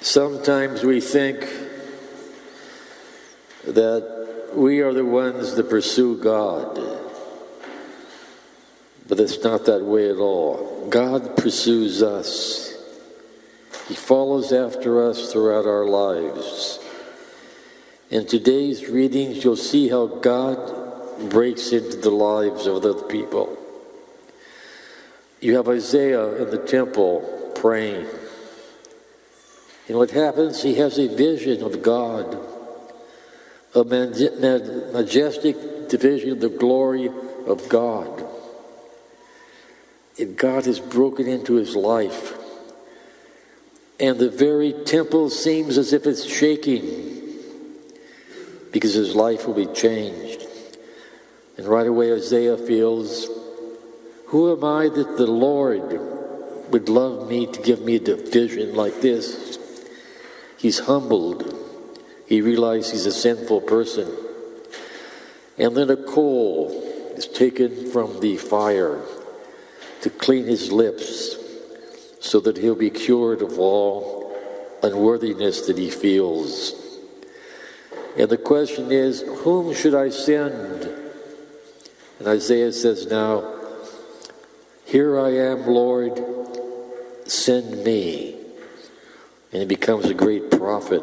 Sometimes we think that we are the ones that pursue God, but it's not that way at all. God pursues us. He follows after us throughout our lives. In today's readings, you'll see how God breaks into the lives of other people. You have Isaiah in the temple praying. And what happens? He has a vision of God, a majestic vision of the glory of God. And God has broken into his life. And the very temple seems as if it's shaking because his life will be changed. And right away Isaiah feels, who am I that the Lord would love me to give me a vision like this? He's humbled. He realizes he's a sinful person. And then a coal is taken from the fire to clean his lips so that he'll be cured of all unworthiness that he feels. And the question is, whom should I send? And Isaiah says now, here I am, Lord, send me. And he becomes a great prophet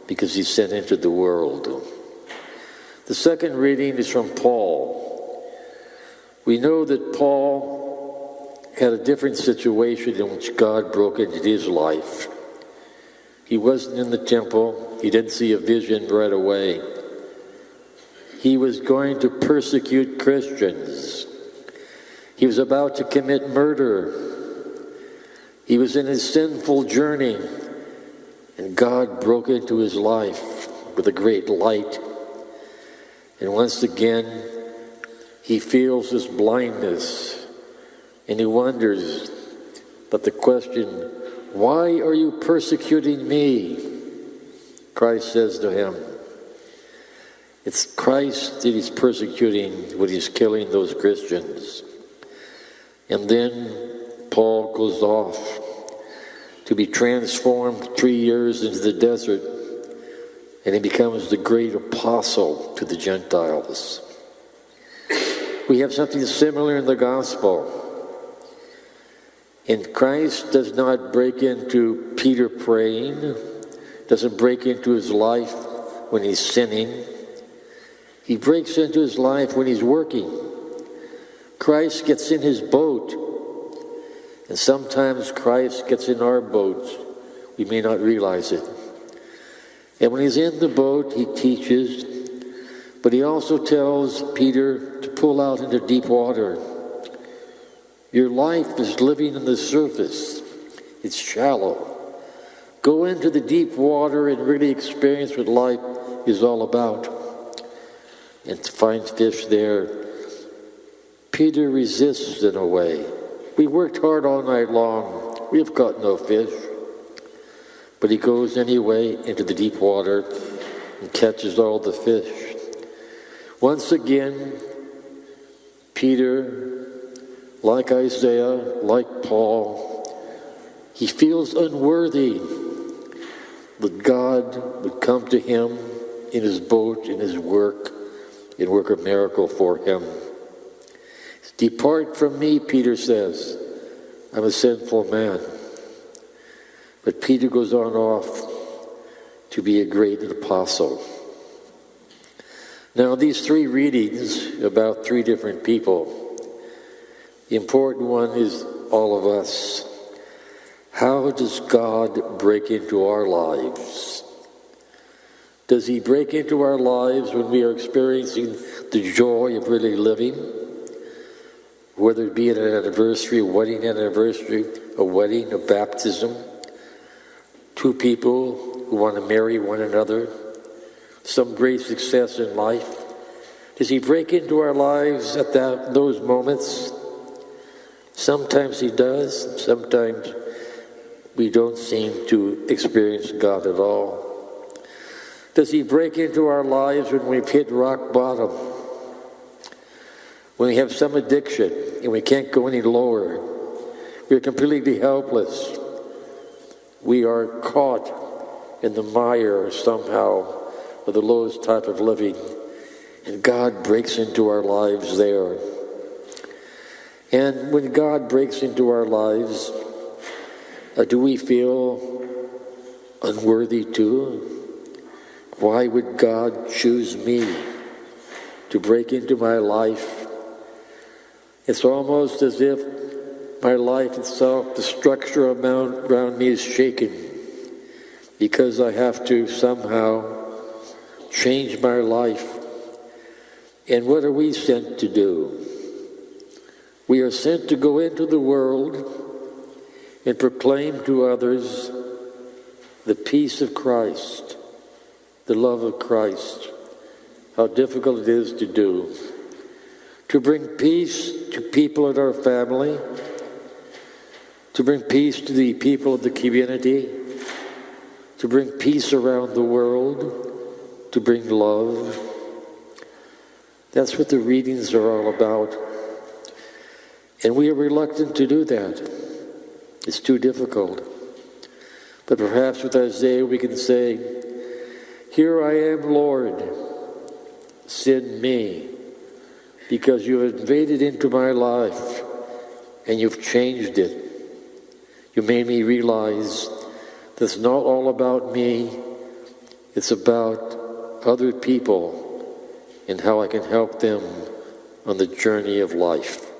because he's sent into the world. The second reading is from Paul. We know that Paul had a different situation in which God broke into his life. He wasn't in the temple. He didn't see a vision right away. He was going to persecute Christians. He was about to commit murder. He was in his sinful journey. And God broke into his life with a great light. And once again, he feels this blindness. And he wonders, but the question, why are you persecuting me? Christ says to him, it's Christ that he's persecuting when he's killing those Christians. And then Paul goes off to be transformed 3 years into the desert, and he becomes the great apostle to the Gentiles. We have something similar in the gospel. And Christ does not break into Peter praying, doesn't break into his life when he's sinning. He breaks into his life when he's working. Christ gets in his boat. And sometimes Christ gets in our boats. We may not realize it. And when he's in the boat, he teaches, but he also tells Peter to pull out into deep water. Your life is living in the surface. It's shallow. Go into the deep water and really experience what life is all about. And to find fish there. Peter resists in a way. We worked hard all night long. We've got no fish. But he goes anyway into the deep water and catches all the fish. Once again, Peter, like Isaiah, like Paul, he feels unworthy that God would come to him in his boat, in his work, and work a miracle for him. Depart from me, Peter says. I'm a sinful man. But Peter goes on off to be a great apostle. Now, these three readings about three different people. The important one is all of us. How does God break into our lives? Does he break into our lives when we are experiencing the joy of really living? Whether it be at an anniversary, a wedding anniversary, a wedding, a baptism, two people who want to marry one another, some great success in life. Does he break into our lives at those moments? Sometimes he does. Sometimes we don't seem to experience God at all. Does he break into our lives when we've hit rock bottom? When we have some addiction and we can't go any lower? We're completely helpless. we are caught in the mire somehow of the lowest type of living, and God breaks into our lives there. And when God breaks into our lives, do we feel unworthy too? Why would God choose me to break into my life? It's almost as if my life itself, the structure around me is shaken because I have to somehow change my life. And what are we sent to do? We are sent to go into the world and proclaim to others the peace of Christ, the love of Christ. How difficult it is to do. To bring peace to people in our family, to bring peace to the people of the community, to bring peace around the world, to bring love. That's what the readings are all about. And we are reluctant to do that. It's too difficult. But perhaps with Isaiah we can say, "Here I am, Lord, send me, because you have invaded into my life and you've changed it. You made me realize that it's not all about me, it's about other people and how I can help them on the journey of life."